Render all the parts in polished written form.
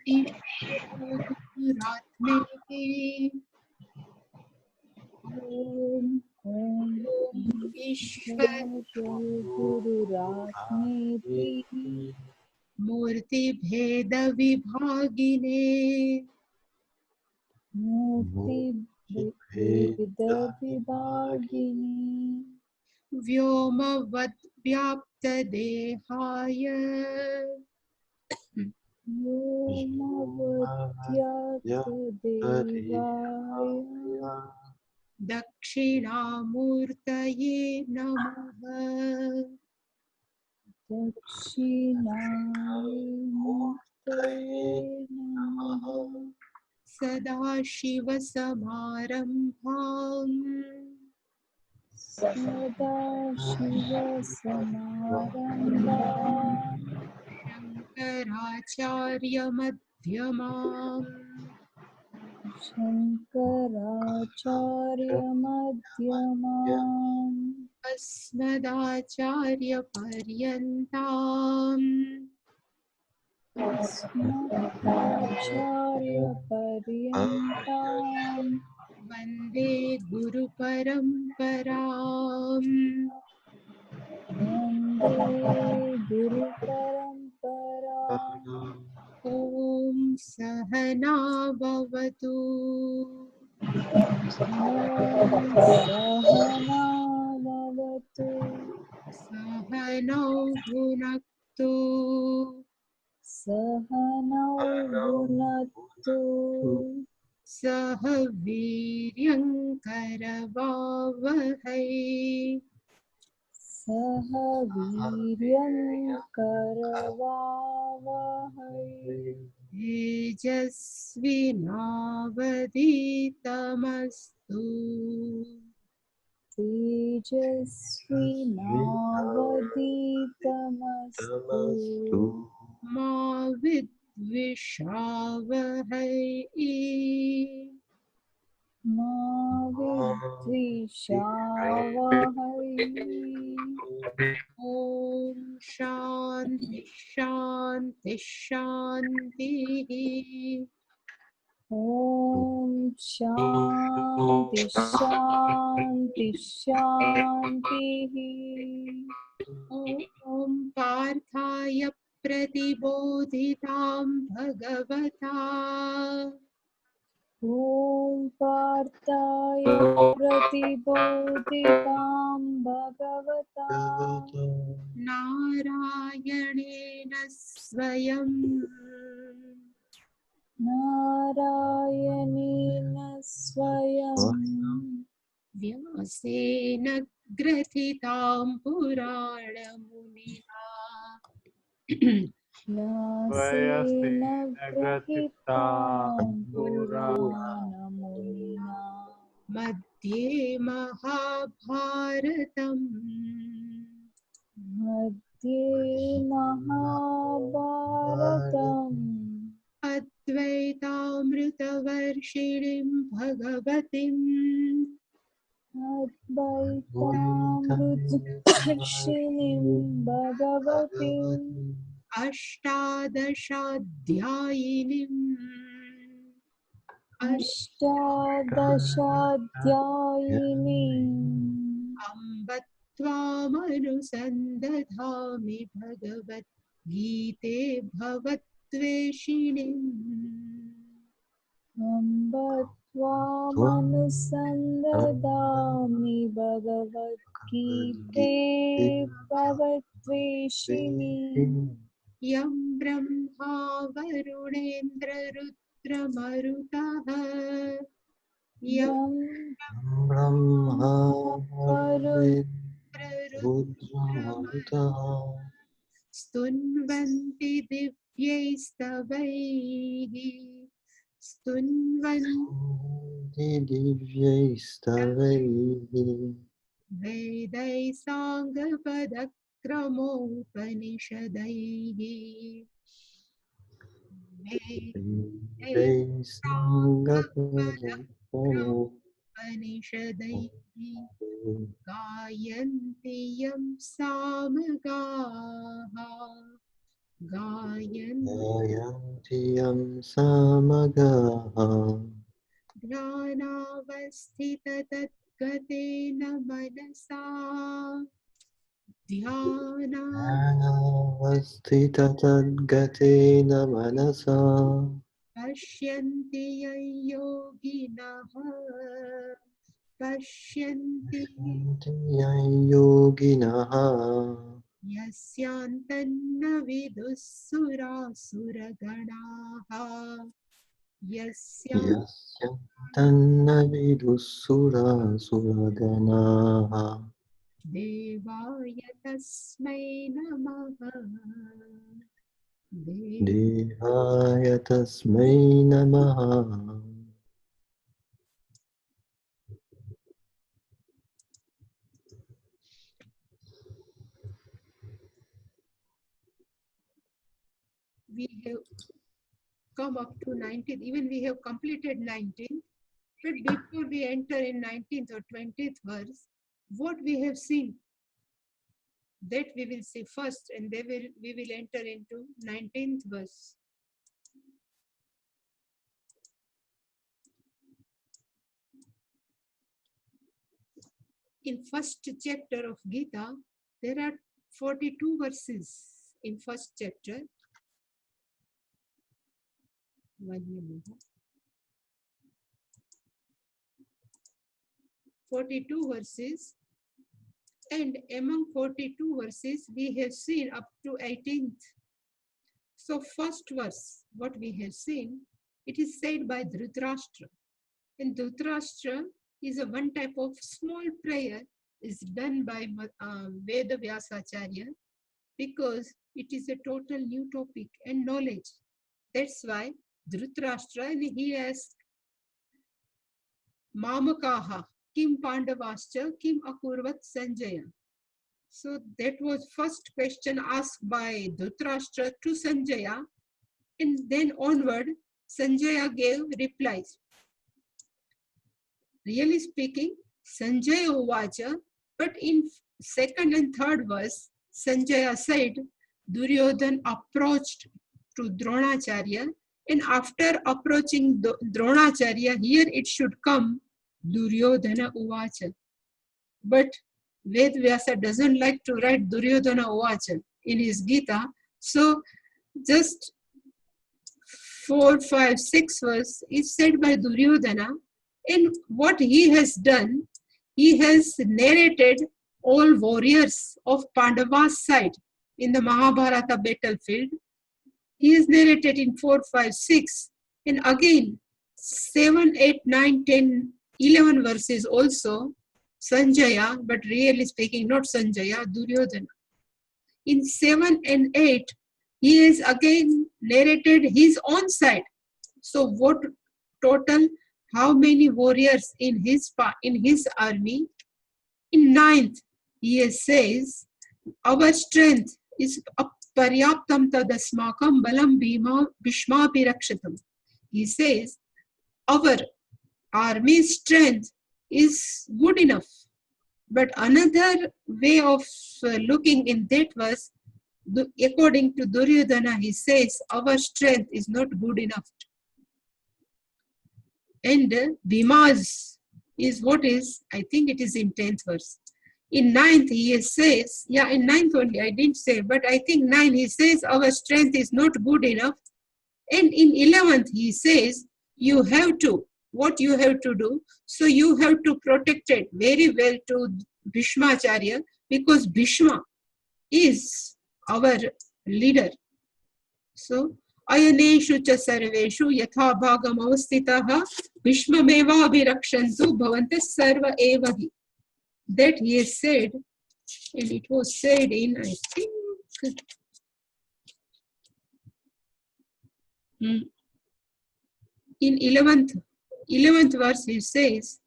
ईश्वरात्मेति ॐ ईश्वर गुरुरात्मेति मूर्तिभेदविभागिने मूर्तिभेदविभागिनी व्योमवद्व्याप्तदेहाय व्योमवद्व्याप्तदेहाय दक्षिणामूर्तये नमः। दक्षिणामूर्तये नमः। सदाशिवसमारम्भाम् सदाशिवसमारम्भाम् शङ्कराचार्यमध्यमाम् शङ्कराचार्यमध्यमाम् अस्मदाचार्यपर्यन्ताम् अस्मदाचार्यपर्यन्ताम् वन्दे गुरुपरम्पराम्। वन्दे गुरुपरम्पराम्। ॐ सहना भवतु सहना भवतु सहनौ भुनक्तु सहनौ भुनक्तु सह वीर्यङ्करवावहै सह वीर्यं करवावहै तेजस्विनावधीतमस्तु तेजस्विनावधीतमस्तु मा विद्विषावहै मा विद्विषावहै ॐ शान्ति शान्ति शान्तिः ॐ शान्ति शान्ति शान्तिः ॐ पार्थाय प्रतिबोधितां भगवता ॐ पार्थाय प्रतिबोधितां भगवता नारायणेन स्वयं नारायणेन स्वयं व्यासेन ग्रथितां पुराणमुनिना व्यासेन ग्रथितां पुराणमुनिना मध्ये महाभारतम् मध्ये महाभारतम् अद्वैतामृतवर्षिणीं भगवतीम् अद्वैतामृतवर्षिणीं भगवतीम् अष्टादशाध्यायिनीम् अष्टादशाध्यायिनीम् अम्ब त्वामनुसन्दधामि भगवद्गीते भवद्वेषिणीम् अम्ब त्वामनुसन्दधामि भगवद्गीते भवद्वेषिणीम् यं ब्रह्मा वरुणेन्द्ररुद्रमरुतः यं ब्रह्मा रुद्रमरुतः स्तुन्वन्ति दिव्यैस्तवैः स्तुन्वन्ति दिव्यैस्तवैः वेदैः साङ्गपदक्रमोपनिषदैः वेदैः साङ्गपदक्रमोपनिषदैः गायन्ति यं सामगाः Gayan Gayanti yam samagaha Dhyanavasthita Tatgatena Manasa Dhyana Dhanavasthita tadgatena manasa Pashyanti Yoginaha Pashyanti yoginaha Yasyantanna Vidusura-suraganaha Yasyan yasya tanna vidusura suraganaha Devaya Tasmai Namaha Devaya tasmai namaha. We have come up to 19th, even we have completed 19th, but before we enter in 19th or 20th verse, what we have seen, that we will see first, and then we will enter into 19th verse. In first chapter of Gita, there are 42 verses in first chapter. 42 verses, and among 42 verses we have seen up to 18th. So first verse, what we have seen, it is said by Dhritarashtra. And Dhritarashtra is a one type of small prayer is done by Veda Vyasacharya, because it is a total new topic and knowledge. That's why Dhritarashtra, and he asked Mamakaha, Kim Pandavascha, Kim Akurvat Sanjaya. So that was first question asked by Dhritarashtra to Sanjaya, and then onward Sanjaya gave replies. Really speaking, Sanjaya Uvacha, but in second and third verse, Sanjaya said, Duryodhan approached to Dronacharya, and after approaching Dronacharya, here it should come Duryodhana Uvacha. But Ved Vyasa doesn't like to write Duryodhana Uvacha in his Gita, so just 4, 5, 6 verse is said by Duryodhana, and what he has done, he has narrated all warriors of Pandava's side in the Mahabharata battlefield. He is narrated in 4, 5, 6, and again 7, 8, 9, 10, 11 verses also Sanjaya, but really speaking, not Sanjaya, Duryodhana. In 7 and 8, he has again narrated his own side. So what total, how many warriors in his army? In 9th, he says, our strength is paryaptam tadasmakam balam bhishma pirakshatam. He says, our army's strength is good enough. But another way of looking in that verse, according to Duryodhana, he says, our strength is not good enough. And Bhima's is what is, I think it is in 10th verse. In 9th, he says, yeah, in 9th only, I didn't say, but I think 9, he says, our strength is not good enough. And in 11th, he says, you have to, what you have to do, so you have to protect it very well to Bhishmacharya, because Bhishma is our leader. So, Ayaneshu cha sarveshu yatha bhagam avastitaha Bhishmameva abhirakshantu bhavantas sarva evahi. That he has said, and it was said in, I think, in 11th verse, he says,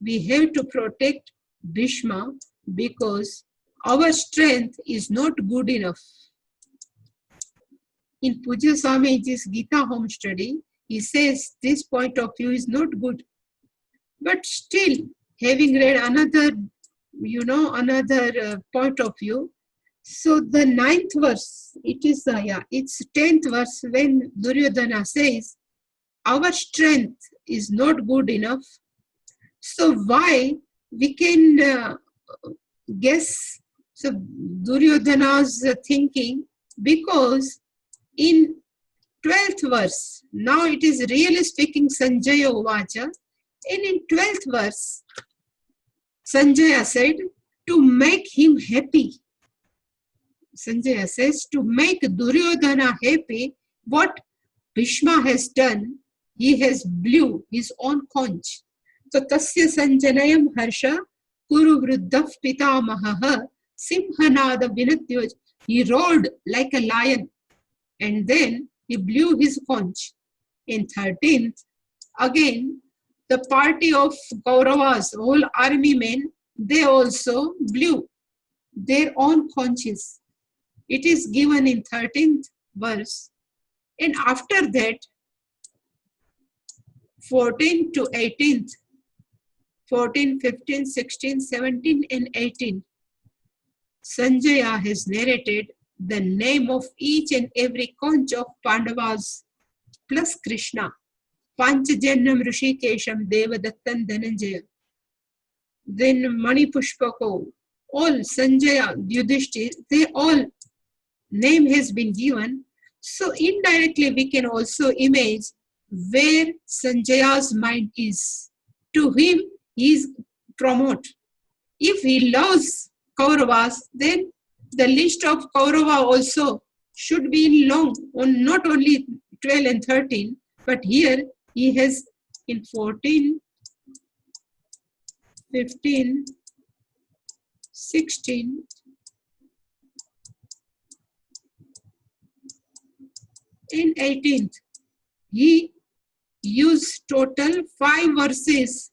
we have to protect Bhishma because our strength is not good enough. In Pujya Swamiji's Gita home study, he says this point of view is not good. But still, having read another point of view, So the 9th verse, it's 10th verse when Duryodhana says, our strength is not good enough. So why we can guess so Duryodhana's thinking, because in 12th verse, now it is really speaking Sanjaya Uvacha, and in 12th verse, Sanjaya said, to make him happy. Sanjaya says, to make Duryodhana happy, what Bhishma has done, he has blew his own conch. So, tasya sanjanayam harsha kuru vruddhav pitamahaha simhanada vinatyoj. He roared like a lion, and then he blew his conch. In 13th, again, the party of Kauravas, whole army men, they also blew their own conches. It is given in 13th verse. And after that, 14 to 18th, 14, 15, 16, 17 and 18, Sanjaya has narrated the name of each and every conch of Pandavas plus Krishna. Panchajannam Rishikesham Devadattan Dhananjaya. Then Manipushpako, all Sanjaya, Yudhishthir, they all name has been given. So indirectly we can also image where Sanjaya's mind is. To him, he is promote. If he loves Kauravas, then the list of Kaurava also should be long, on not only 12 and 13, but here he has in 14, 15, 16, in 18th. He used total 5 verses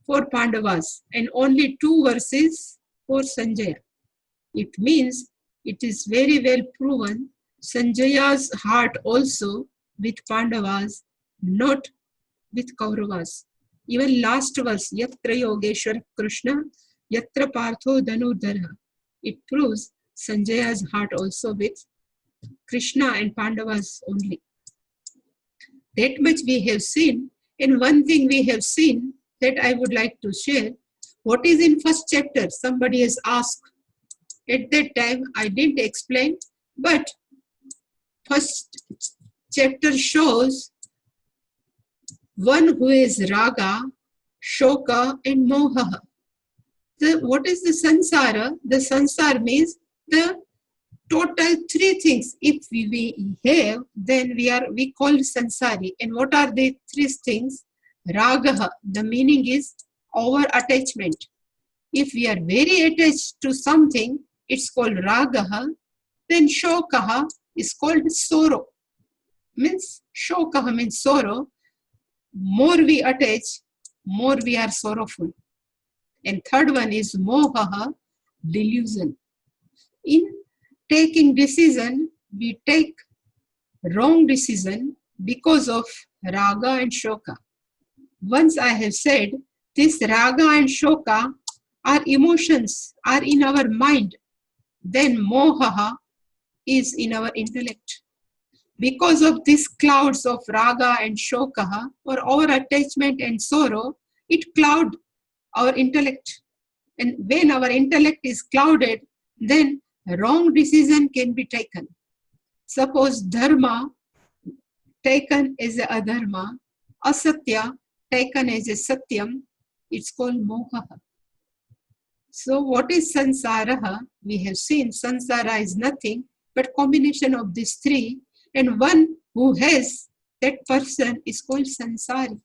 for Pandavas and only 2 verses for Sanjaya. It means it is very well proven Sanjaya's heart also with Pandavas, not with Kauravas. Even last verse, Yatra Yogeshwar Krishna, Yatra Partho Dhanurdhara. It proves Sanjaya's heart also with Krishna and Pandavas only. That much we have seen. And one thing we have seen that I would like to share. What is in first chapter? Somebody has asked. At that time, I didn't explain. But first chapter shows one who is raga, shoka and moha. What is the sansara? The sansara means the total 3 things. If we have, then we call sansari. And what are the 3 things? Ragaha, the meaning is over attachment. If we are very attached to something, it's called ragaha. Then shokaha is called sorrow. Means shokaha means sorrow. More we attach, more we are sorrowful. And third one is mohaha, delusion. In taking decision, we take wrong decision because of raga and shoka. Once I have said, this raga and shoka are emotions, are in our mind. Then mohaha is in our intellect. Because of these clouds of raga and shoka, or our attachment and sorrow, it clouds our intellect. And when our intellect is clouded, then wrong decision can be taken. Suppose dharma taken as a adharma, asatya taken as a satyam, it's called moha. So what is sansara? We have seen sansara is nothing but combination of these 3, and one who has that person is called sansari.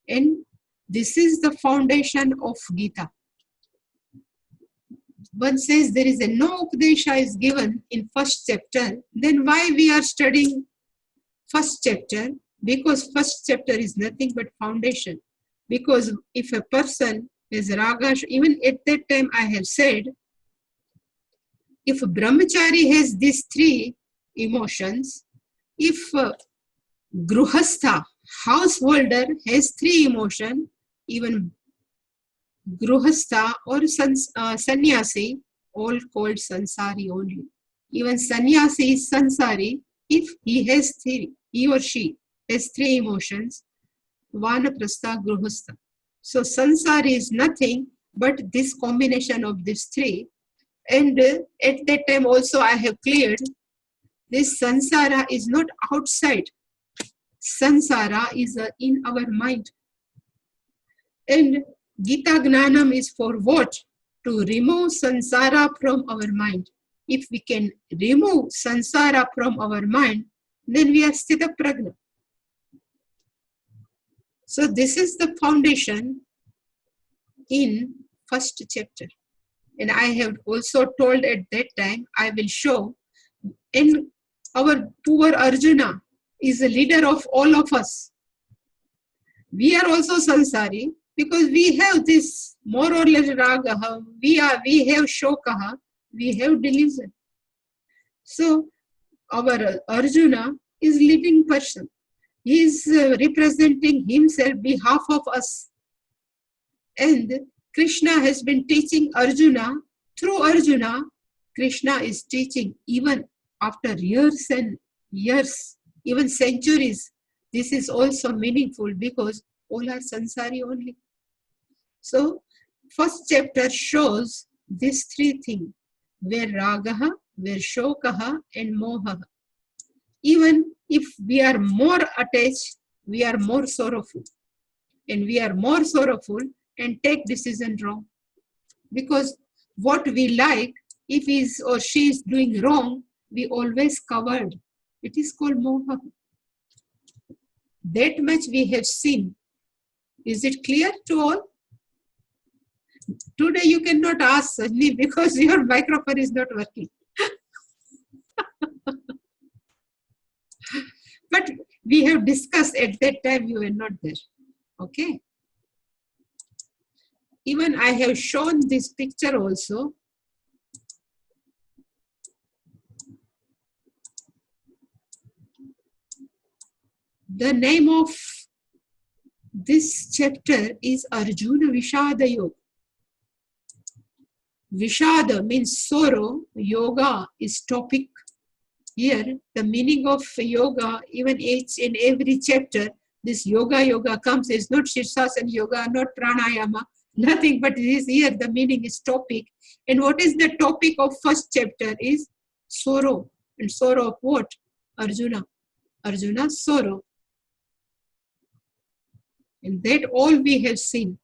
And this is the foundation of Gita. One says there is no Upadesha is given in first chapter, then why we are studying first chapter? Because first chapter is nothing but foundation. Because if a person is raga, even at that time I have said, if brahmachari has these 3 emotions, if gruhastha, householder has 3 emotions, even gruhastha or sannyasi, all called sansari only. Even sannyasi is sansari if he or she has three emotions, vanaprastha, gruhastha. So sansari is nothing but this combination of these three. And at that time also I have cleared this sansara is not outside. Sansara is in our mind. And Gita Gnanam is for what? To remove sansara from our mind. If we can remove sansara from our mind, then we are sthita prajna. So this is the foundation in first chapter. And I have also told at that time, I will show, and our poor Arjuna is the leader of all of us. We are also sansari because we have this more or less ragaha, we have shokaha, we have delusion. So our Arjuna is living person. He is representing himself behalf of us. And Krishna has been teaching Arjuna. Through Arjuna, Krishna is teaching even after years and years, even centuries. This is also meaningful because all are sansari only. So, first chapter shows these three things, where ragaha, where shokaha, and mohaha. Even if we are more attached, we are more sorrowful. And we are more sorrowful and take decision wrong. Because what we like, if he is or she is doing wrong, we always covered. It is called moha. That much we have seen. Is it clear to all? Today you cannot ask Sajni because your microphone is not working. But we have discussed at that time, you were not there. Okay. Even I have shown this picture also. The name of this chapter is Arjuna Vishada Yoga. Vishada means sorrow, yoga is topic. Here, the meaning of yoga, even each in every chapter, this yoga comes. It's not Shirsasana yoga, not pranayama, nothing, but it is here, the meaning is topic. And what is the topic of first chapter is sorrow. And sorrow of what? Arjuna. Arjuna's sorrow. And that all we have seen.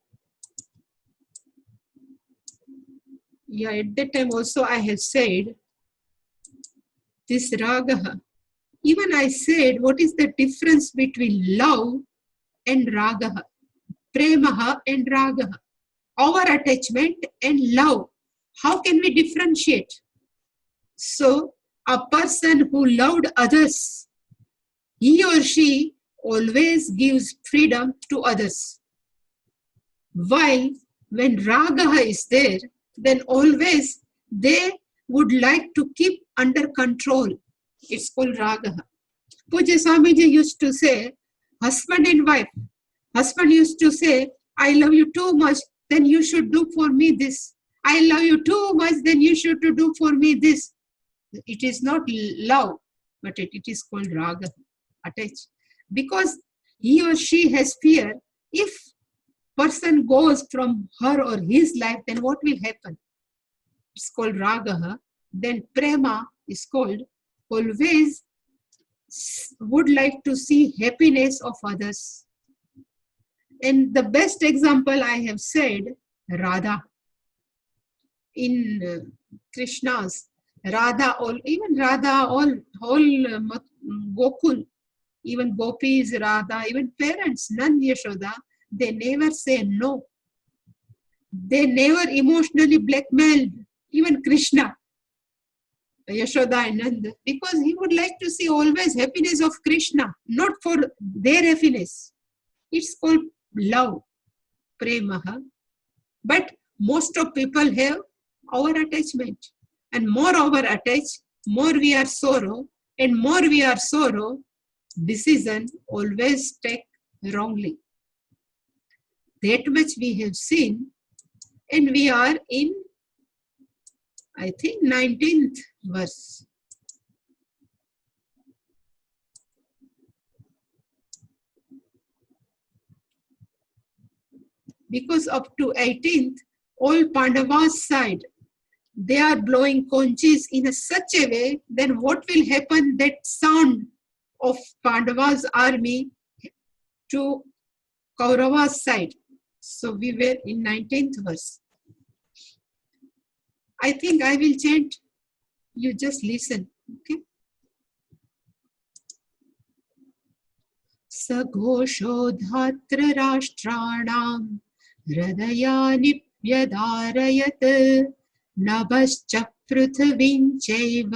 Yeah, at that time also I have said, this ragaha. Even I said, what is the difference between love and ragaha? Premaha and ragaha. Our attachment and love. How can we differentiate? So, a person who loved others, he or she always gives freedom to others. While when ragaha is there, then always they would like to keep under control. It's called ragaha. Pujya Swamiji used to say, husband and wife. Husband used to say, I love you too much, then you should do for me this. I love you too much, then you should do for me this. It is not love, but it is called raga, attached. Because he or she has fear, if person goes from her or his life, then what will happen? It's called ragaha. Then prema is called always would like to see happiness of others. And the best example I have said, Radha. In Krishna's, Radha, even Radha, all Gokul, even Gopis, Radha, even parents, Nand, Yashoda, they never say no. They never emotionally blackmailed even Krishna, Yashoda and Nanda, because he would like to see always happiness of Krishna, not for their happiness. It's called love, premaha. But most of people have our attachment. And more our attached, more we are sorrow, and more we are sorrow, decision always take wrongly. That much we have seen, and we are in I think 19th verse. Because up to 18th, all Pandavas side, they are blowing conchis in such a way, then what will happen? That sound of Pandavas army to Kaurava's side. So we were in 19th verse. I think I will chant. You just listen. Okay. Saghosho dhatra rashtraणाम हृदयानि व्यधारयत् नभश्च पृथिवीं चैव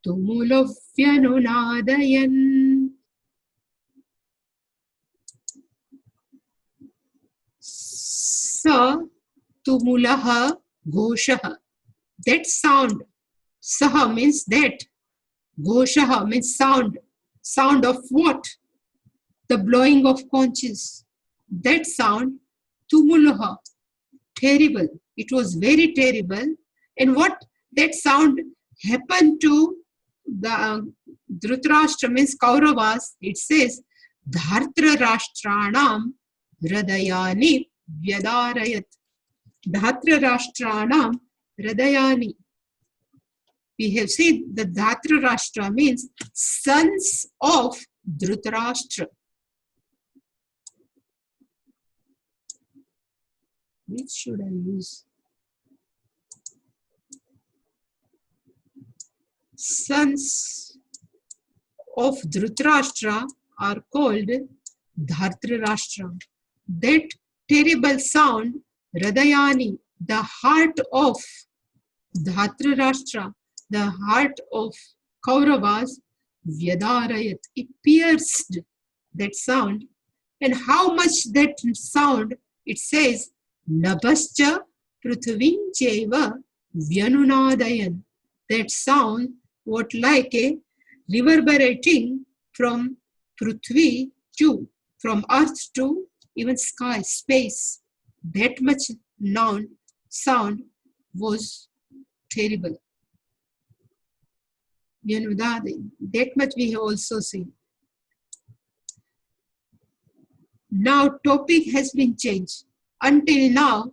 tumulovyanunaadayan. Sa tumulaha ghoshaha. That sound. Saha means that. Ghoshaha means sound. Sound of what? The blowing of conches. That sound, tumulaha, terrible. It was very terrible. And what that sound happened to the Dhritarashtra means Kauravas, it says, Dhartra Rashtranam Hridayani Vyadarayat. Dhatra Rashtranam Hridayani. We have seen the Dhatra Rashtra means sons of Dhritarashtra. Which should I use? Sons of Dhritarashtra are called Dhartarashtra. That terrible sound, Hridayani, the heart of Dhartarashtra, the heart of Kauravas, Vyadarayat, it pierced that sound. And how much that sound, it says, Nabhascha Prithvim Cheva Vyanunadayan. That sound was like a reverberating from Prithvi to, from earth to even sky, space. That much sound was terrible. Vyanunadayan. That much we have also seen. Now topic has been changed. Until now,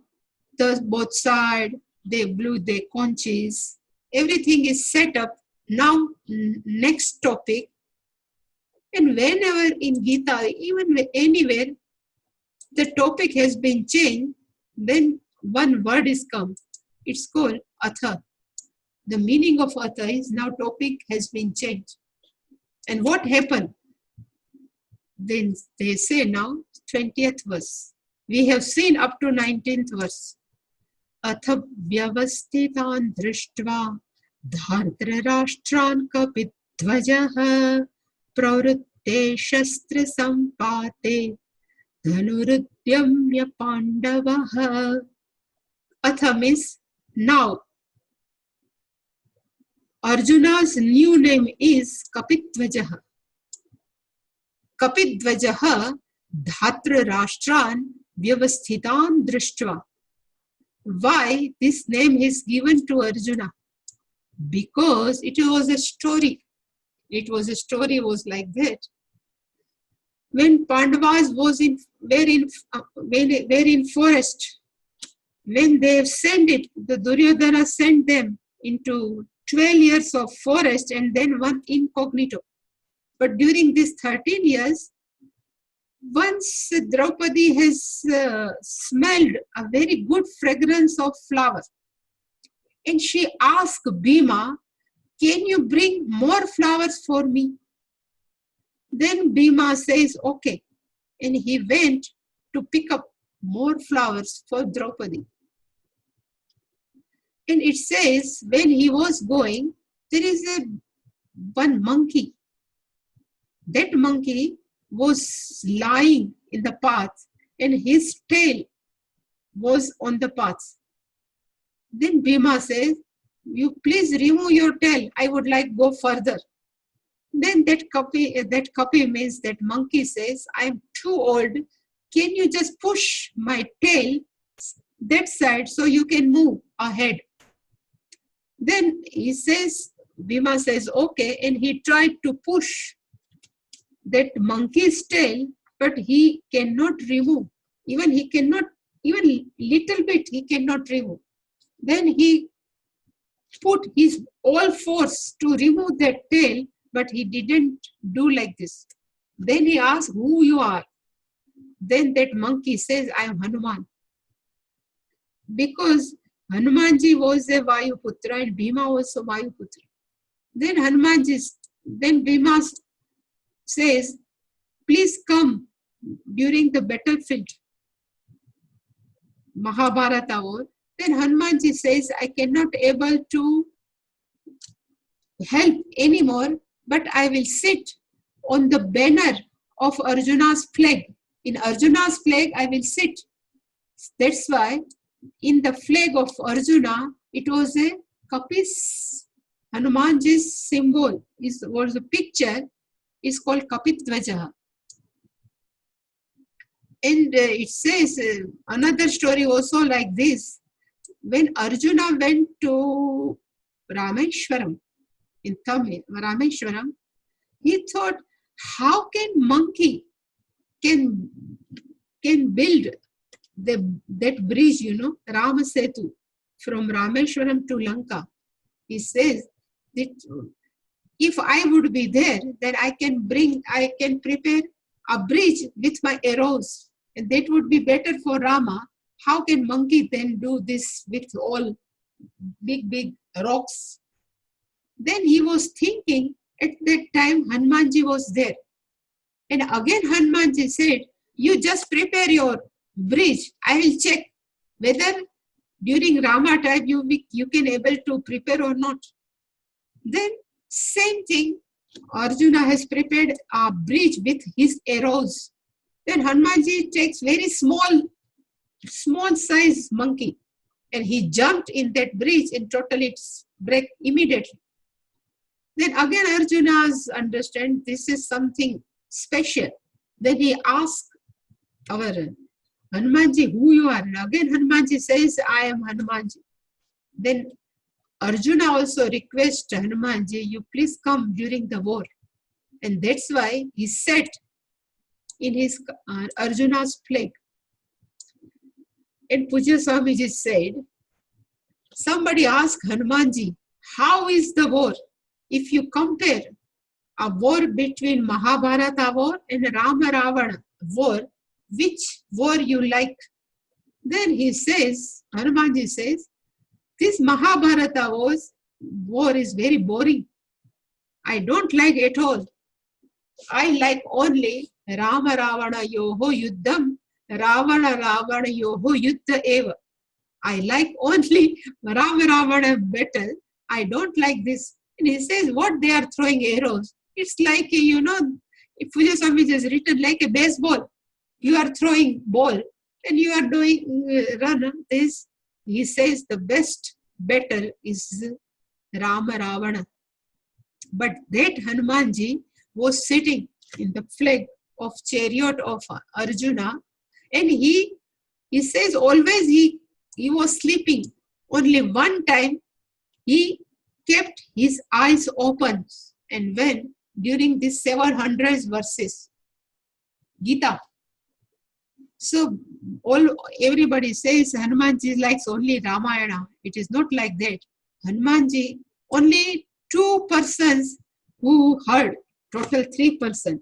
both sides, they blew their conches. Everything is set up. Now, next topic. And whenever in Gita, even anywhere, the topic has been changed, then one word is come. It's called Atha. The meaning of Atha is now topic has been changed. And what happened? Then they say now, 20th verse. We have seen up to 19th verse. Atha vyavastitan drishtva dhartarashtran kapidvajaha pravrutte shastra sampate dhanurudyamya pandavaha. Atha means now. Arjuna's new name is Kapidvajaha. Kapidvajaha dhatra rashtran vyavasthitan drishtva. Why this name is given to Arjuna? Because it was a story. Was like that. When Pandavas were in forest, when they have sent it, the Duryodhana sent them into 12 years of forest and then one incognito. But during these 13 years, once Draupadi has smelled a very good fragrance of flower, and she asked Bhima, can you bring more flowers for me? Then Bhima says, okay. And he went to pick up more flowers for Draupadi. And it says, when he was going, there is one monkey. That monkey was lying in the path and his tail was on the path. Then Bhima says, you please remove your tail. I would like go further. Then that kapi means that monkey says, I am too old. Can you just push my tail that side so you can move ahead? Then he says, Bhima says, okay, and he tried to push that monkey's tail, but he cannot remove. Even little bit, he cannot remove. Then he put his all force to remove that tail, but he didn't do like this. Then he asked, who you are? Then that monkey says, I am Hanuman. Because Hanumanji was a Vayuputra and Bhima also Vayuputra. Then Bhima says, please come during the battlefield, Mahabharata war. Then Hanumanji says, I cannot able to help anymore, but I will sit on the banner of Arjuna's flag. In Arjuna's flag, I will sit. That's why in the flag of Arjuna, it was a Kapis. Hanumanji's symbol was a picture, is called Kapitvaja. And it says another story also like this. When Arjuna went to Rameshwaram, in Tamil, Rameshwaram, he thought, how can monkey can build that bridge, Rama Setu, from Rameshwaram to Lanka. He says that if I would be there, then I can prepare a bridge with my arrows, and that would be better for Rama. How can monkey then do this with all big rocks? Then he was thinking, at that time Hanumanji was there. And again Hanumanji said, you just prepare your bridge. I will check whether during Rama time you can able to prepare or not. Then same thing, Arjuna has prepared a bridge with his arrows. Then Hanumanji takes very small size monkey, and he jumped in that bridge and totally break immediately. Then again Arjuna's understand this is something special. Then he asked our Hanumanji, who you are? And again Hanumanji says, I am Hanumanji. Then Arjuna also requests Hanumanji, you please come during the war. And that's why he sat in his Arjuna's flag. And Pujya Swamiji said, somebody asked Hanumanji, how is the war? If you compare a war between Mahabharata war and Rama Ravana war, which war you like? Then he says, Hanumanji says, this Mahabharata war is very boring. I don't like at all. I like only Rama Ravana Yoho Yuddham, Ravana Ravana Yoho Yuddha Eva. I like only Rama Ravana battle. I don't like this. And he says, what they are throwing arrows? It's like, if Pujya Swamiji has written like a baseball. You are throwing ball and you are doing run this. He says the best battle is Rama Ravana. But that Hanumanji was sitting in the flag of chariot of Arjuna, and he says always he was sleeping. Only one time he kept his eyes open, and when during this 700 verses Gita. So everybody says Hanumanji likes only Ramayana. It is not like that. Hanumanji, only 2 persons who heard, total 3 persons,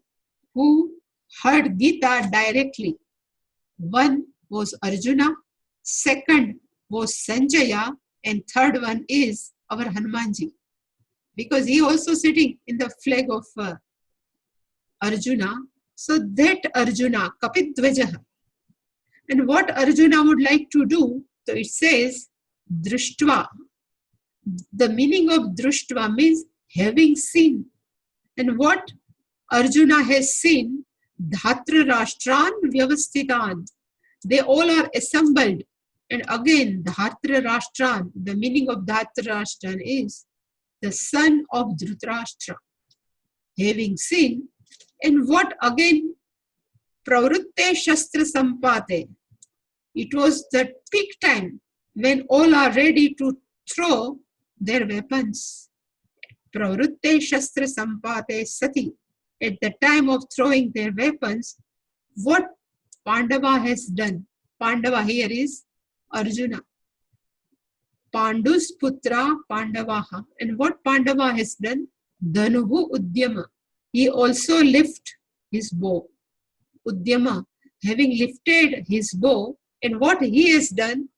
who heard Gita directly. One was Arjuna, second was Sanjaya, and third one is our Hanumanji. Because he also sitting in the flag of Arjuna. So that Arjuna, Kapitvajaha. And what Arjuna would like to do, so it says, Drishtva. The meaning of Drishtva means having seen. And what Arjuna has seen, Dhatra Rashtran Vyavasthitan. They all are assembled. And again, Dhatra Rashtran, the meaning of Dhatra Rashtran is the son of Dhritarashtra. Having seen, and what again, Pravrutte Shastra Sampate. It was the peak time when all are ready to throw their weapons. Pravrutte Shastra Sampate Sati. At the time of throwing their weapons, what Pandava has done. Pandava here is Arjuna. Pandus Putra Pandavaha. And what Pandava has done? Dhanuhu Udyama. He also lifted his bow. Udyama, having lifted his bow, and what he has done,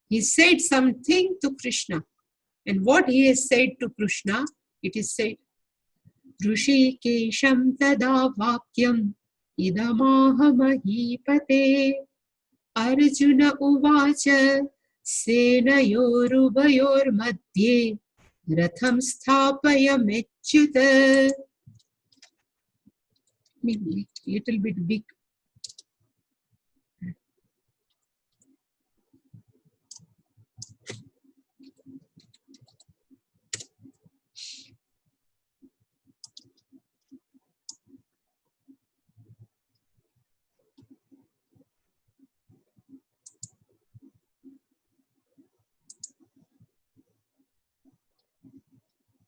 he said something to Krishna. And what he has said to Krishna, it is said, Rishikesham tada vakyam idamaha mahipate Arjuna uvacha senayorubayor madhye ratham sthapaya mechyuta. Little bit big.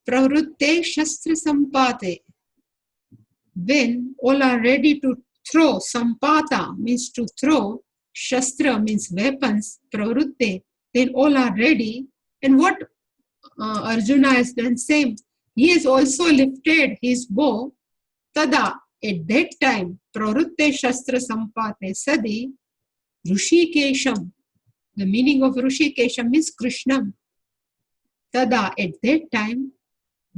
Pravrutte Shastra Sampate. When all are ready to throw, Sampata means to throw, Shastra means weapons, Pravrutte, then all are ready. And what Arjuna has done, same. He has also lifted his bow. Tada, at that time, Pravrutte Shastra Sampate Sadi, Rishikesham. The meaning of Rishikesham means Krishnam. Tada, at that time,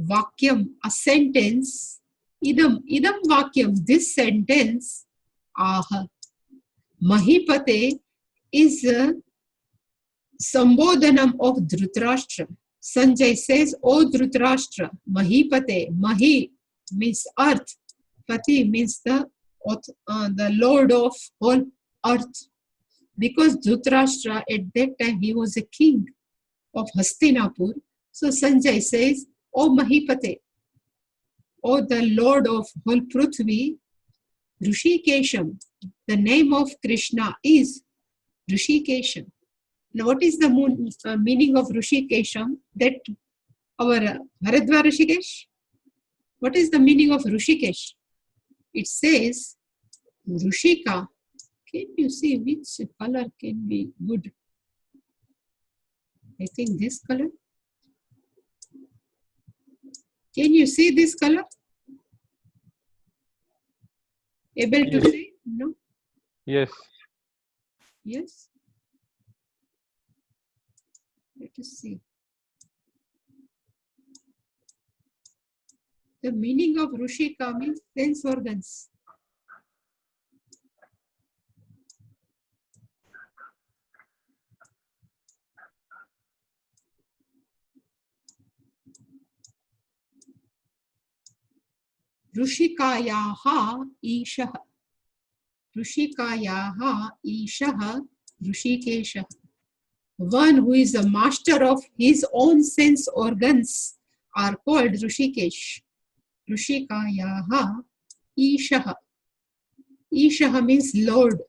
Vakyam, a sentence, idam Vakyam, this sentence, aha, Mahipate is a Sambodhanam of Dhritarashtra. Sanjay says, O Dhritarashtra, Mahipate, Mahi means earth, Pati means the Lord of whole earth. Because Dhritarashtra at that time he was a king of Hastinapur. So Sanjay says, O Mahipate, O the Lord of whole Prithvi, Rishikesham. The name of Krishna is Rishikesham. Now what is the meaning of Rishikesham? That our Haridwar Rishikesh? What is the meaning of Rishikesh? It says, Rishika. Can you see which color can be good? I think this color. Can you see this color? Able to see? No? Yes. Yes? Let us see. The meaning of Rishika means sense organs. Rushikayaha Ishaha. Rushikayaha Ishaha Rishikesha. One who is a master of his own sense organs are called Rishikesh. Rushikayaha Ishaha. Ishaha means Lord.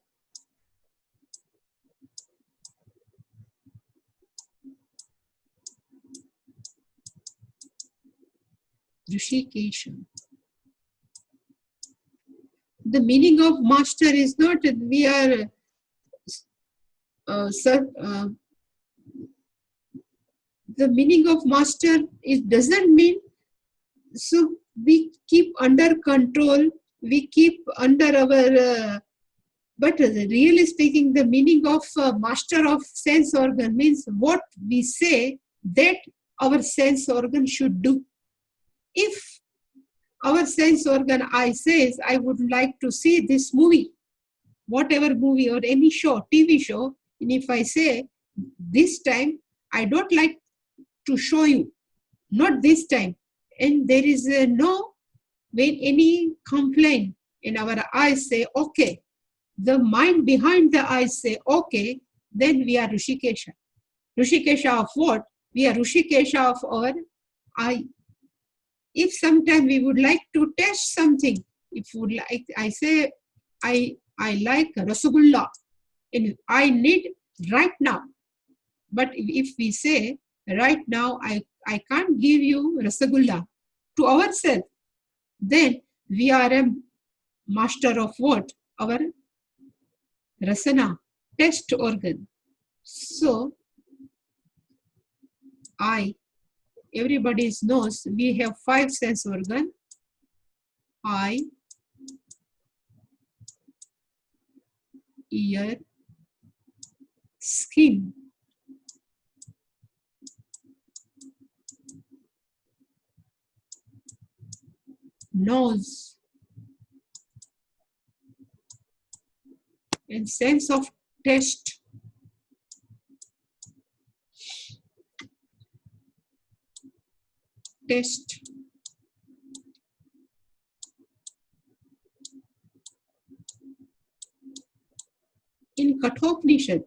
Rishikesha. The meaning of master is not we are the meaning of master, it doesn't mean so we keep under control, we keep under our but really speaking, the meaning of master of sense organ means what we say that our sense organ should do. If our sense organ eye says, I would like to see this movie, whatever movie or any show, TV show, and if I say, this time, I don't like to show you, not this time, and there is no, when any complaint in our eyes say, okay, the mind behind the eyes say, okay, then we are Rishikesha. Rishikesha of what? We are Rishikesha of our eye. If sometime we would like to test something, if would like, I say, I like Rasagulla, and I need right now. But if we say, right now, I can't give you Rasagulla to ourselves. Then we are a master of what? Our Rasana, taste organ. So, everybody knows we have 5 sense organ. Eye, ear, skin, nose, and sense of taste. Taste. In Kathopanishad,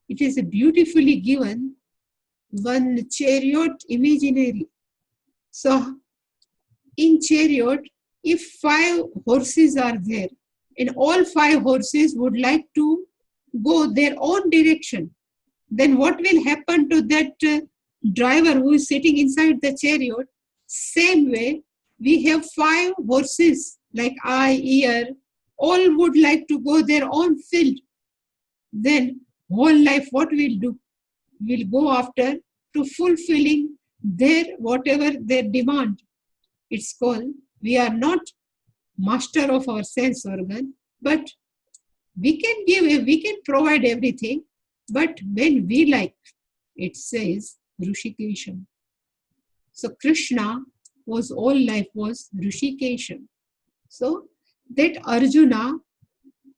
it is beautifully given one chariot imaginary. So, in chariot, if 5 horses are there, and all 5 horses would like to go their own direction, then what will happen to that driver who is sitting inside the chariot? Same way, we have 5 horses like eye, ear, all would like to go their own field. Then whole life what we'll do? We'll go after to fulfilling their whatever their demand. It's called, we are not master of our sense organ, but we can provide everything, but when we like, it says Rishikesham. So Krishna was all life was Rishikesham. So that Arjuna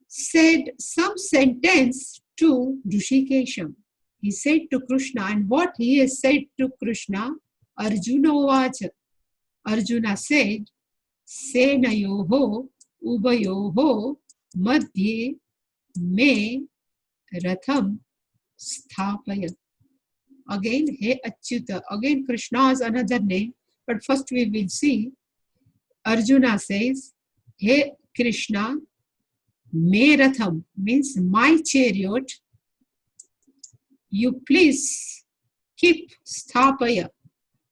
said some sentence to Rishikesham. He said to Krishna, and what he has said to Krishna, Arjuna Vacha. Arjuna said, Senayoho Ubayoho Madhye Me Ratham Sthapaya. Again, He Achyuta. Again, Krishna's another name, but first we will see. Arjuna says, Hey Krishna, Me Ratham means my chariot. You please keep Sthapaya.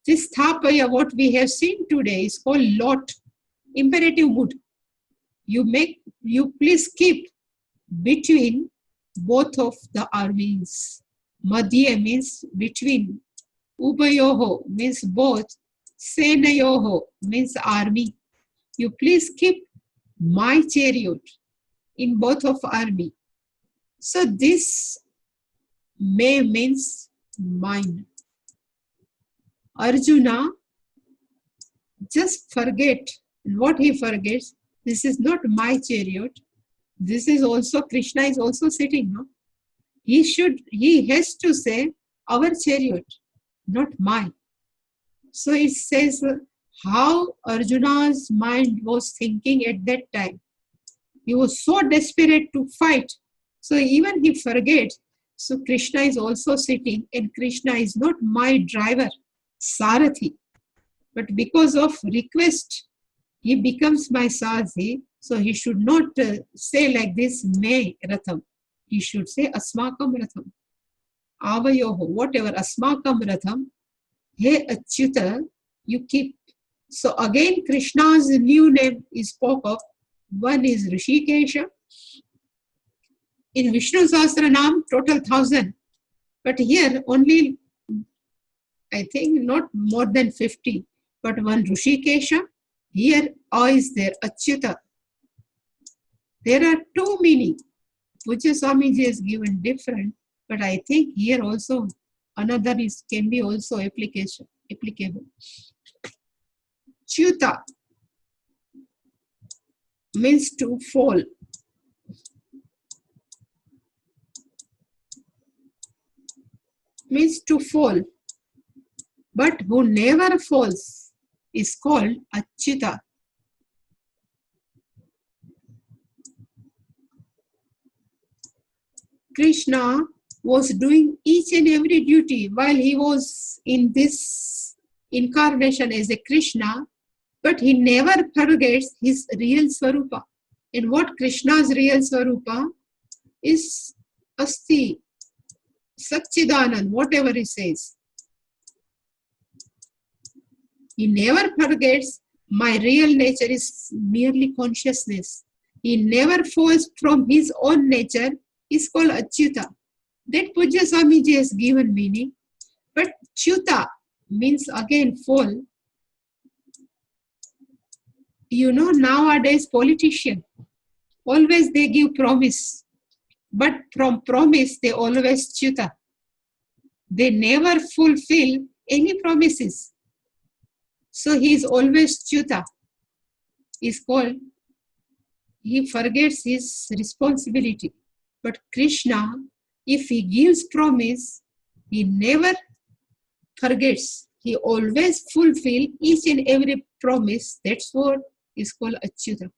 This Sthapaya, what we have seen today, is called lot, imperative mood. You please keep between both of the armies. Madhya means between. Ubayoho means both. Senayoho means army. You please keep my chariot in both of army. So this may means mine. Arjuna just forget. What he forgets, this is not my chariot. This is also, Krishna is also sitting, no? He has to say, our chariot, not mine. So it says how Arjuna's mind was thinking at that time. He was so desperate to fight. So even he forgets. So Krishna is also sitting, and Krishna is not my driver, Sarathi. But because of request, he becomes my Sarathi. So he should not say like this, Me Ratham. He should say Asmakam Ratham. Avayoho, whatever, Asmakam Ratham. Hey Achyuta, you keep. So again, Krishna's new name is spoke of. One is Rishikesha. In Vishnu Sahasranam, total 1,000. But here only, I think, not more than 50. But one Rishikesha. Here, A is there, Achyuta. There are 2 meanings. Pujya Swamiji has given different. But I think here also another can be also applicable. Chyuta means to fall. Means to fall. But who never falls is called Achyuta. Krishna was doing each and every duty while he was in this incarnation as a Krishna, but he never forgets his real Swarupa. And what Krishna's real Swarupa is Asti, Satchidanand, whatever he says. He never forgets my real nature is merely consciousness. He never falls from his own nature. Is called Achyuta. That Pujya Swamiji has given meaning. But Chuta means again fall. You know, nowadays politicians, always they give promise. But from promise, they always Chuta. They never fulfill any promises. So he is always Chuta. Is called, he forgets his responsibility. But Krishna, if he gives promise, he never forgets. He always fulfill each and every promise. That's what is called Achyuta.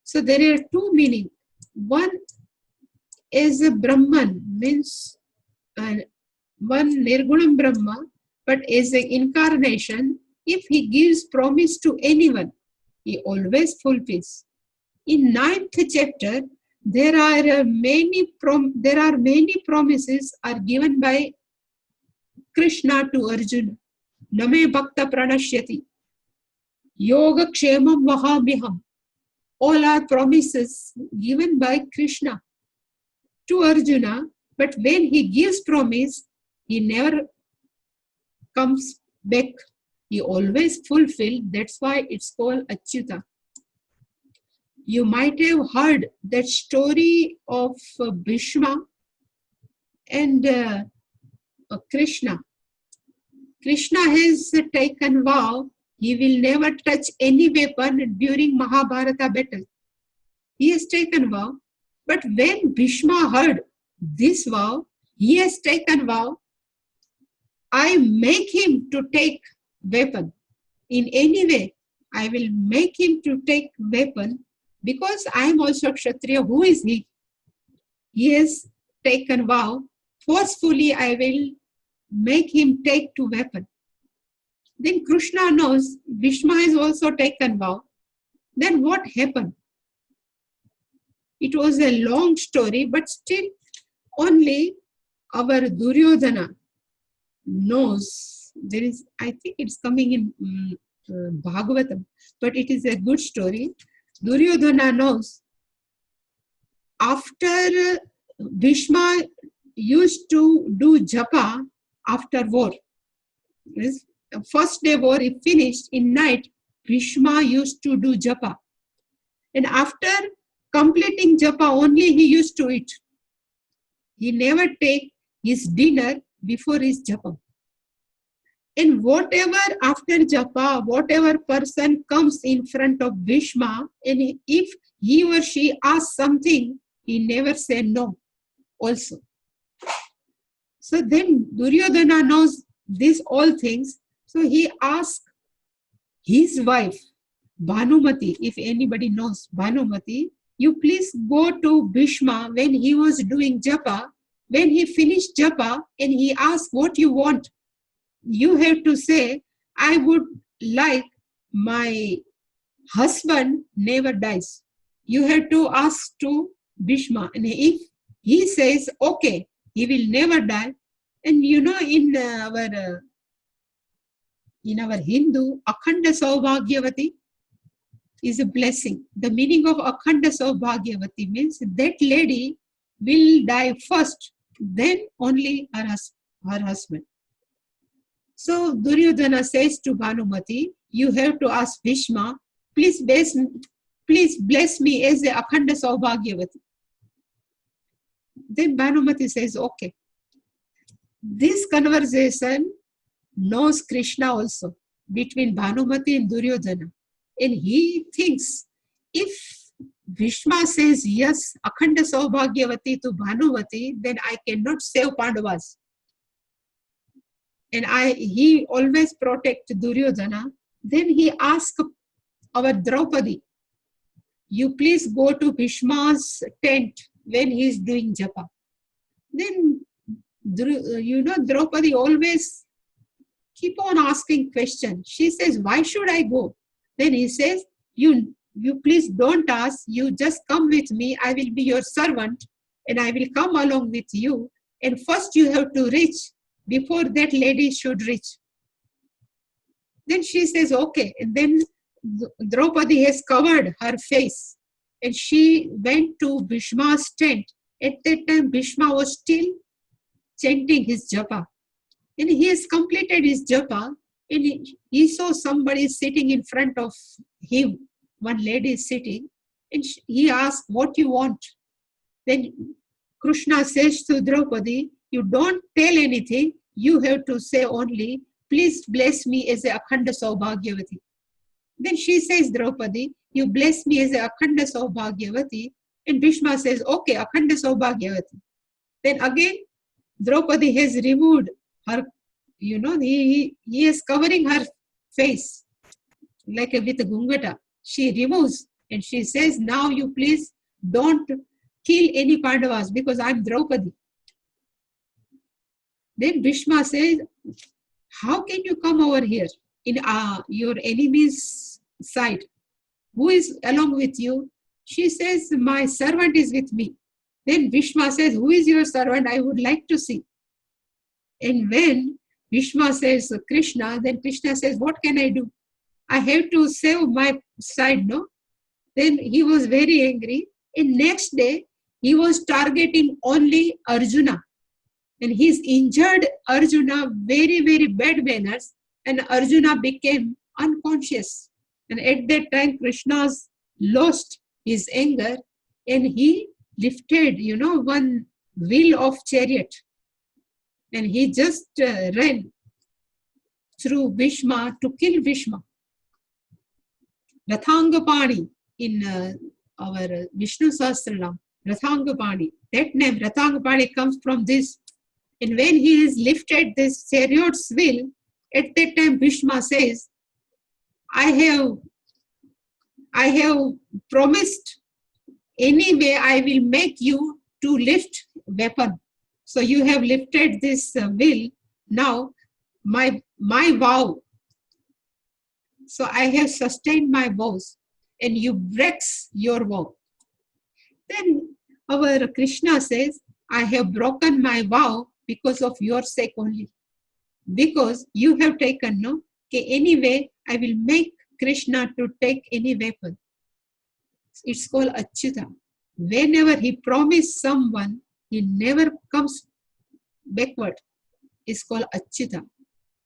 So there are two meanings. One is a Brahman, means one Nirgunam Brahma, but as an incarnation, if he gives promise to anyone, he always fulfills. In 9th chapter, there are many promises are given by Krishna to Arjuna. Name bhakta pranashyati. Yoga kshemam vahamiham. All are promises given by Krishna to Arjuna, but when he gives promise, he never comes back. He always fulfills. That's why it's called Achyuta. You might have heard that story of Bhishma and Krishna. Krishna has taken vow he will never touch any weapon during Mahabharata battle. He has taken vow, but when Bhishma heard this vow, he has taken vow, I make him to take weapon. In any way, I will make him to take weapon because I am also Kshatriya. Who is he? He has taken vow. Forcefully, I will make him take to weapon. Then Krishna knows Bhishma has also taken vow. Then what happened? It was a long story, but still only our Duryodhana knows. There is, I think it's coming in Bhagavatam, but it is a good story. Duryodhana knows after Bhishma used to do japa after war. First day war is finished, in night Bhishma used to do japa, and after completing japa only he used to eat. He never take his dinner before his japa. And whatever after japa, whatever person comes in front of Bhishma, and if he or she asks something, he never say no also. So then Duryodhana knows these all things. So he asked his wife, Bhanumati, if anybody knows Bhanumati, you please go to Bhishma when he was doing japa. When he finished japa and he asked what you want, you have to say, I would like my husband never dies. You have to ask to Bhishma. And if he says, okay, he will never die. And you know, in our Hindu, Akhanda Saubhagyavati is a blessing. The meaning of Akhanda Saubhagyavati means that lady will die first, then only her husband. So Duryodhana says to Bhanumati, you have to ask Bhishma, please bless me as a Akhanda Saubhagyavati. Then Bhanumati says, okay. This conversation knows Krishna also, between Bhanumati and Duryodhana. And he thinks, if Bhishma says yes, Akhanda Saubhagyavati to Bhanumati, then I cannot save Pandavas. And he always protect Duryodhana. Then he asked our Draupadi, you please go to Bhishma's tent when he is doing japa. Then, Draupadi always keep on asking questions. She says, why should I go? Then he says, you please don't ask. You just come with me. I will be your servant and I will come along with you. And first you have to reach before that lady should reach. Then she says, okay. And then Draupadi has covered her face. And she went to Bhishma's tent. At that time, Bhishma was still chanting his japa. And he has completed his japa. And he saw somebody sitting in front of him. One lady is sitting. And he asked, what you want? Then Krishna says to Draupadi, you don't tell anything. You have to say only, please bless me as a Akhanda Saubhagyavati. Then she says, Draupadi, you bless me as a Akhanda Saubhagyavati. And Bhishma says, okay, Akhanda Saubhagyavati. Then again, Draupadi has removed her, he is covering her face like with a gungata. She removes and she says, now you please don't kill any Pandavas because I'm Draupadi. Then Bhishma says, how can you come over here in your enemy's side? Who is along with you? She says, my servant is with me. Then Bhishma says, who is your servant? I would like to see. And when Bhishma says Krishna, then Krishna says, what can I do? I have to save my side, no? Then he was very angry. And next day, he was targeting only Arjuna. And he's injured Arjuna very, very bad manners. And Arjuna became unconscious. And at that time, Krishna's lost his anger. And he lifted, one wheel of chariot. And he just ran through Bhishma to kill Bhishma. Rathangapani in our Vishnu Sahasranam, Rathangapani. That name, Rathangapani, comes from this. And when he is lifted this chariot's wheel, at that time Bhishma says, I have promised, anyway I will make you to lift weapon. So you have lifted this wheel. Now my vow. So I have sustained my vows and you breaks your vow. Then our Krishna says, I have broken my vow because of your sake only. Because you have taken, no? Okay, anyway, I will make Krishna to take any weapon. It's called Achyuta. Whenever he promised someone, he never comes backward. It's called Achyuta.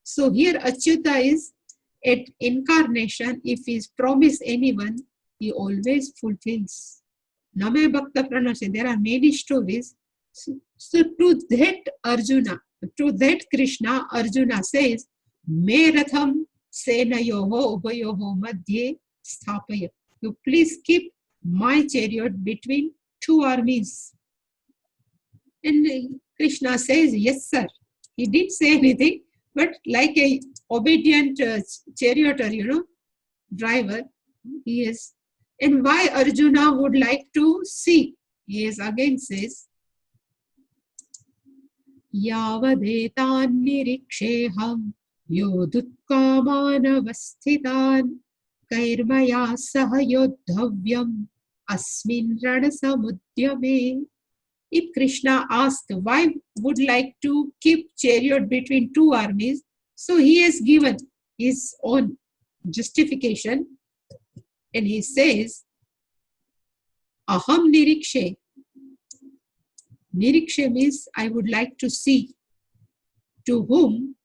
So here Achyuta is at incarnation. If he promised anyone, he always fulfills. Name Bhakta Pranasya. There are many stories. So to that Arjuna, to that Krishna, Arjuna says, Me ratham senayoho ubayoho madhye sthapaya. You please keep my chariot between two armies. And Krishna says, yes sir. He didn't say anything, but like a obedient charioteer, driver, he is. And why Arjuna would like to see? He is again says, Yavadetan niriksheham yodutkamanavasthitan kairmaya sahayodhavyam asmin ranasamudyame. If Krishna asked why would like to keep chariot between two armies, so he has given his own justification and he says, Aham nirikshe. Nirikshe means I would like to see. To whom?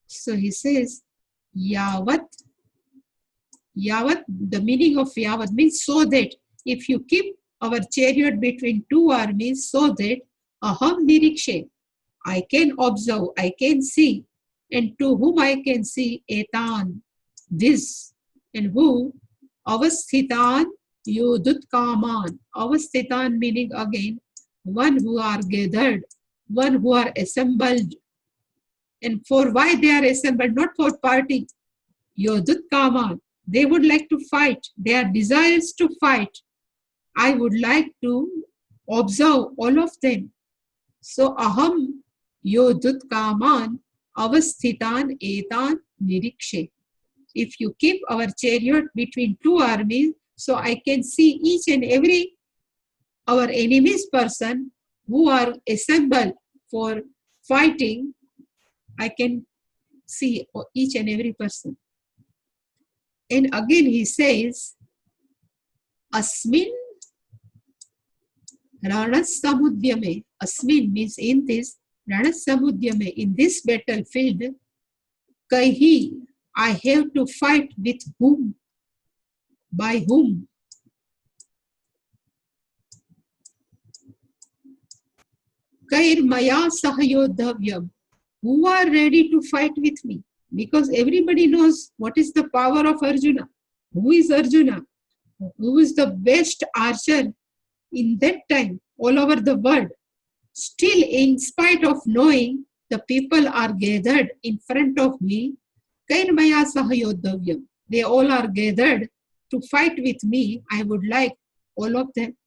So he says, Yavat. Yavat, the meaning of Yavat means so that. If you keep our chariot between two armies, so that Aham nirikshe, I can observe, I can see. And to whom I can see? Etan, this. And who? Avasthitan yudutkaman. Avasthitan meaning again, one who are gathered, one who are assembled. And for why they are assembled? Not for party. Yodutkaman. They would like to fight. Their desires to fight. I would like to observe all of them. So aham yodutkaman avasthitan etan nirikshe. If you keep our chariot between two armies, so I can see each and every our enemy's person who are assembled for fighting, I can see each and every person. And again he says, Asmin Ranasamudyame. Asmin means in this Ranasamudyame, in this battlefield, Kahi, I have to fight with whom? By whom? Kair Maya Sahayodhavyam. Who are ready to fight with me? Because everybody knows what is the power of Arjuna. Who is Arjuna? Who is the best archer in that time all over the world? Still, in spite of knowing the people are gathered in front of me, Kair Maya Sahayodhavyam. They all are gathered to fight with me. I would like all of them.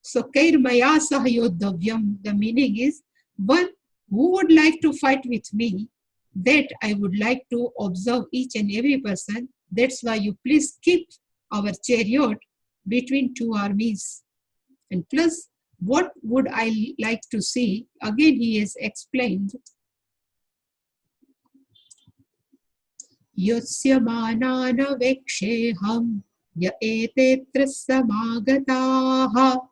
So, Kair Maya Sahayodhavyam, the meaning is one who would like to fight with me, that I would like to observe each and every person. That's why you please keep our chariot between two armies. And plus, what would I like to see? Again, he has explained. Yotsyamanana veksheham ya etetra samagataha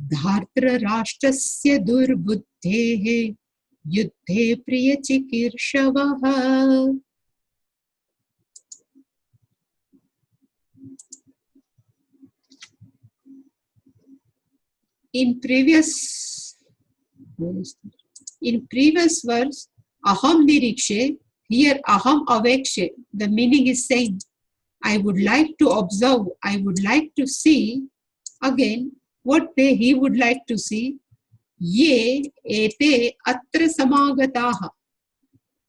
dhartra rashtrasya durbuddhehe yuddhe priya chikirshavaha. In previous verse, aham nirikshe, here aham avekshe, the meaning is saying, I would like to observe, I would like to see. Again, what he would like to see, ye ete atra samagataha,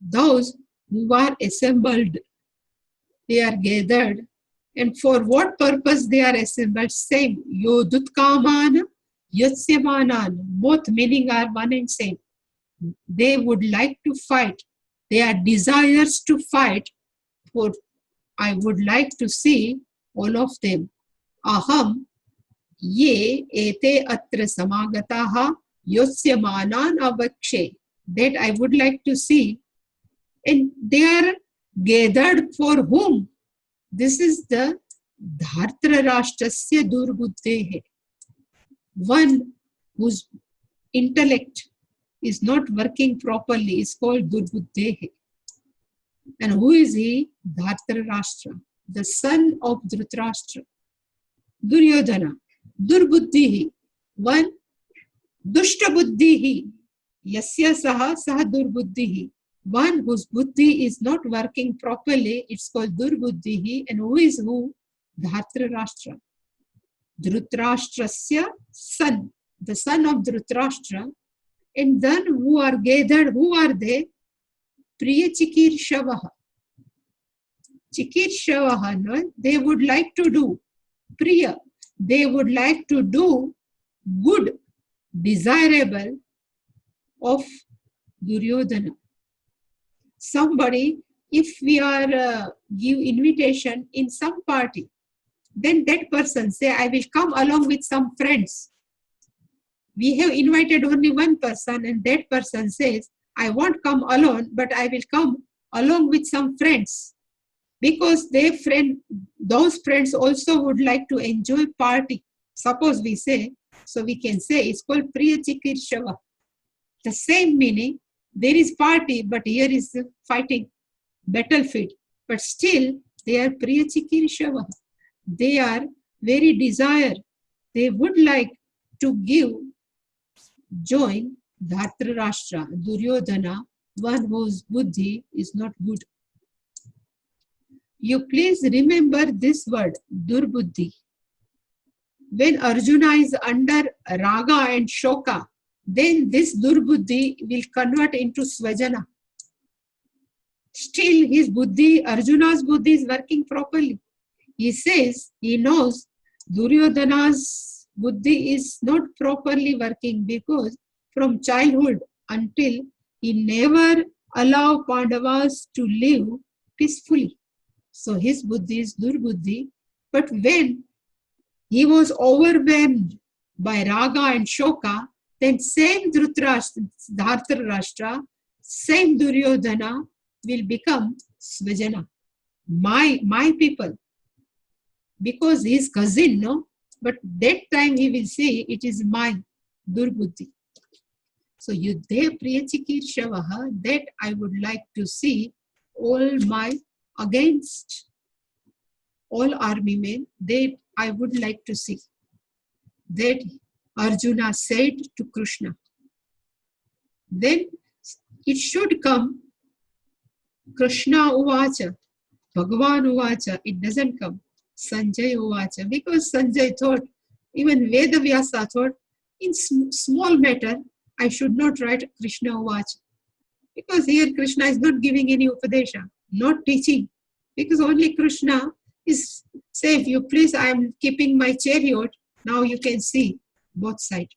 those who are assembled, they are gathered. And for what purpose they are assembled? Same, yodutkamana, yotsyamanana, both meaning are one and same. They would like to fight. They are desires to fight. For I would like to see all of them. Aham ye ete atra samagataha yotsyamanana avakshe. That I would like to see. And they are gathered for whom? This is the Dhartra Rashtrasya Durbuddhehe. One whose intellect is not working properly is called Durbuddhehe. And who is he? Dhartra Rashtra, the son of Dhritarashtra. Duryodhana, Durbuddhihi, one Dushta Buddhihi, Yasya Saha Saha Durbuddhihi. One whose buddhi is not working properly, it's called Durbuddhihi. And who is who? Dhartra Rashtra. Dhritarashtrasya son, the son of Dhritarashtra. And then who are gathered, who are they? Priya Chikirshavaha. Chikirshavaha, no? They would like to do Priya. They would like to do good, desirable of Duryodhana. Somebody, if we are give invitation in some party, then that person say, I will come along with some friends. We have invited only one person and that person says, I won't come alone, but I will come along with some friends. Because those friends also would like to enjoy party. Suppose we say, so we can say it's called Priya Chikirshava. The same meaning, there is party, but here is fighting, battlefield. But still, they are Priya Chikirshava. They are very desire. They would like to join Dhartra Rashtra, Duryodhana, one whose buddhi is not good. You please remember this word, Durbuddhi. When Arjuna is under Raga and Shoka, then this Durbuddhi will convert into Svajana. Still his buddhi, Arjuna's buddhi is working properly. He says, he knows Duryodhana's buddhi is not properly working because from childhood until he never allowed Pandavas to live peacefully. So his buddhi is Durbuddhi. But when he was overwhelmed by Raga and Shoka, then same Dhartarashtra, same Duryodhana will become Svajana. my people, because he is cousin, no? But that time he will say it is my durbuddhi. So Yuddhe Priyachikirshavaha, that I would like to see all my against all army men, that I would like to see. That Arjuna said to Krishna. Then it should come Krishna Uvacha, Bhagavan Uvacha. It doesn't come Sanjay Uvacha, because Sanjay thought, even Vedavyasa thought, in small matter, I should not write Krishna Uvacha. Because here Krishna is not giving any Upadesha, not teaching. Because only Krishna is safe. You please, I am keeping my chariot. Now you can see both sides.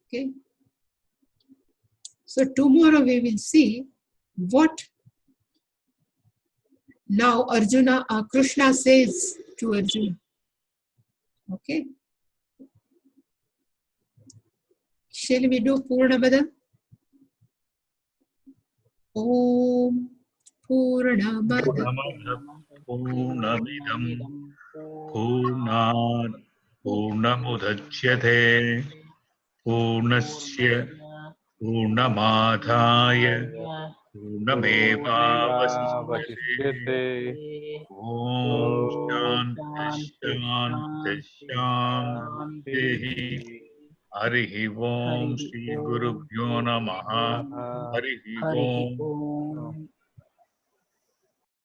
Okay. So tomorrow we will see what now Krishna says to Arjuna. Okay. Shall we do Purnamada? Om Purnamada Purnamidam Purnat Purnamudachyate Purnasya Purnamadhaya Purnamevavasishyate Om Shanti Shanti Shanti Harihi Om Shri Gurubhyo Namaha Harihi Om